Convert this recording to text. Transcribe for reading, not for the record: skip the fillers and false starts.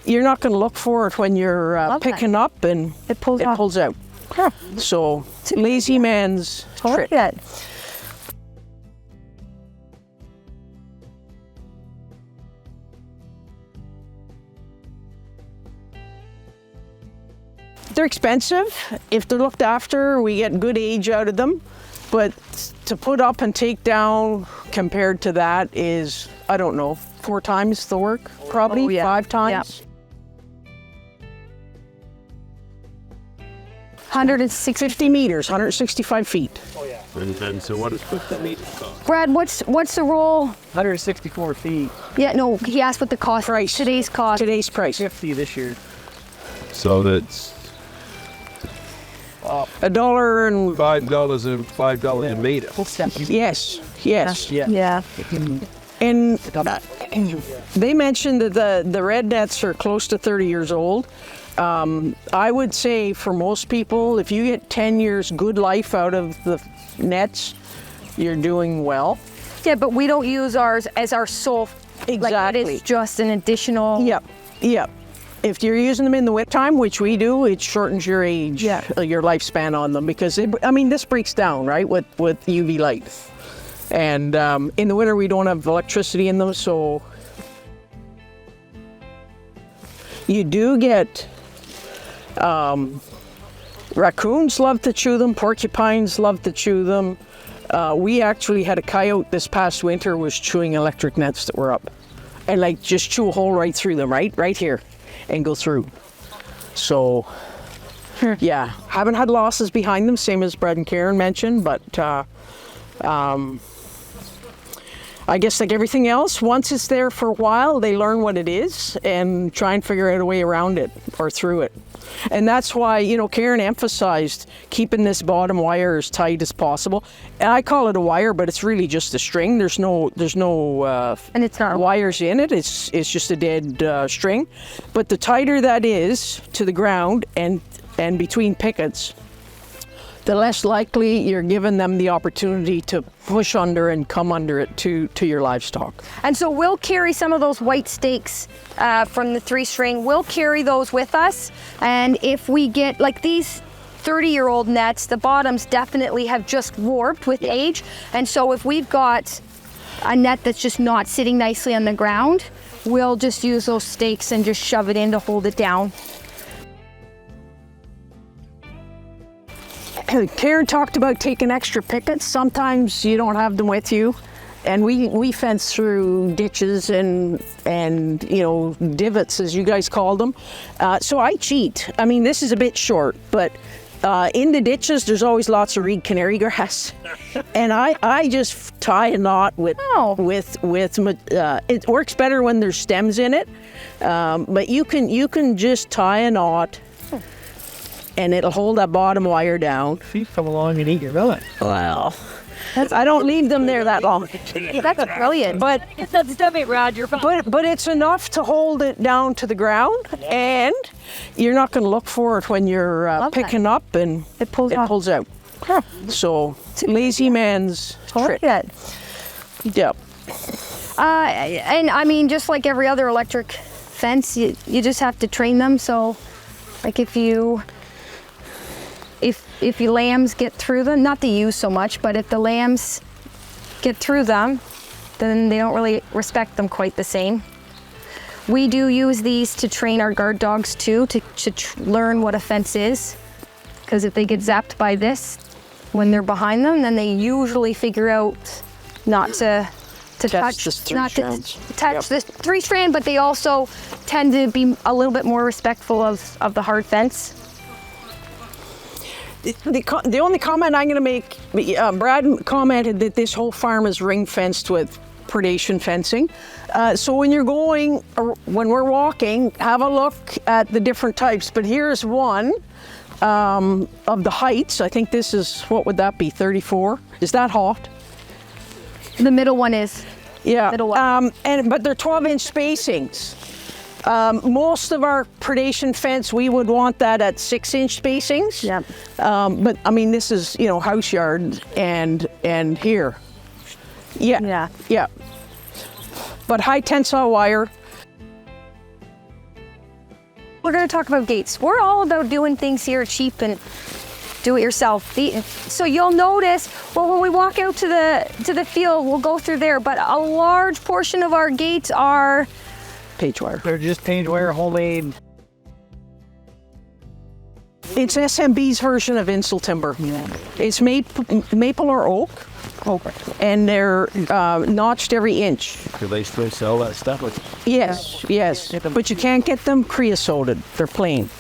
you're not going to look for it when you're picking up and it pulls out. Huh. So lazy man's trick. It. They're expensive. If they're looked after, we get good age out of them. But to put up and take down compared to that is, I don't know, 4 times the work, probably 5 times. Yeah. 150 meters, 165 feet. Oh yeah. And so what does the meters cost? Brad, what's the roll? 164 feet. Yeah, no, he asked what the cost. Price. Today's cost. Today's price. 50 this year. So that's $1 and $5 a meter. yes, yes. Yeah. And they mentioned that the red nets are close to 30 years old. I would say for most people, if you get 10 years good life out of the nets, you're doing well. Yeah, but we don't use ours as our sole. Exactly. Like, it's just an additional. Yep, yep. If you're using them in the winter time, which we do, it shortens your age, your lifespan on them, because this breaks down, right, with UV light. And in the winter, we don't have electricity in them, so you do get raccoons love to chew them, porcupines love to chew them. We actually had a coyote this past winter was chewing electric nets that were up, and like just chew a hole right through them, right here, and go through. So yeah, haven't had losses behind them, same as Brad and Karen mentioned, but I guess like everything else, once it's there for a while, they learn what it is and try and figure out a way around it or through it. And that's why, Karen emphasized keeping this bottom wire as tight as possible. And I call it a wire, but it's really just a string. There's no And it's not wires in it. It's just a dead string. But the tighter that is to the ground and between pickets, the less likely you're giving them the opportunity to push under and come under it to your livestock. And so we'll carry some of those white stakes from the 3-string. We'll carry those with us. And if we get, like these 30-year-old nets, the bottoms definitely have just warped with age. And so if we've got a net that's just not sitting nicely on the ground, we'll just use those stakes and just shove it in to hold it down. Karen talked about taking extra pickets. Sometimes you don't have them with you, and we fence through ditches and divots, as you guys call them. So I cheat. This is a bit short, but in the ditches there's always lots of reed canary grass, and I just tie a knot with it works better when there's stems in it, but you can just tie a knot. And it'll hold that bottom wire down. Sheep come along and eat your melon. Well, I don't leave them there that long. That's brilliant. But it's enough to hold it down to the ground, and you're not going to look for it when you're picking up and it pulls out. Huh. So lazy man's trick. Yeah. And just like every other electric fence, you just have to train them. So, like if lambs get through them, not the ewes so much, but if the lambs get through them, then they don't really respect them quite the same. We do use these to train our guard dogs too, to learn what a fence is. Because if they get zapped by this when they're behind them, then they usually figure out not to touch this 3-strand, but they also tend to be a little bit more respectful of the hard fence. The only comment I'm going to make, Brad commented that this whole farm is ring fenced with predation fencing. So when we're walking, have a look at the different types. But here's one of the heights. I think this is, what would that be, 34? Is that hot? The middle one is. Yeah. Middle one. But they're 12-inch spacings. Most of our predation fence, we would want that at 6-inch spacings. Yeah. But this is, house yard and here. Yeah. Yeah. Yeah. But high tensile wire. We're going to talk about gates. We're all about doing things here cheap and do it yourself. So you'll notice, well, when we walk out to the field, we'll go through there, but a large portion of our gates are Page wire. They're just paint wire, homemade. It's SMB's version of insel timber. It's maple or oak, and they're notched every inch. Do they still sell that stuff? Yes, yes. But you can't get them creosoted. They're plain.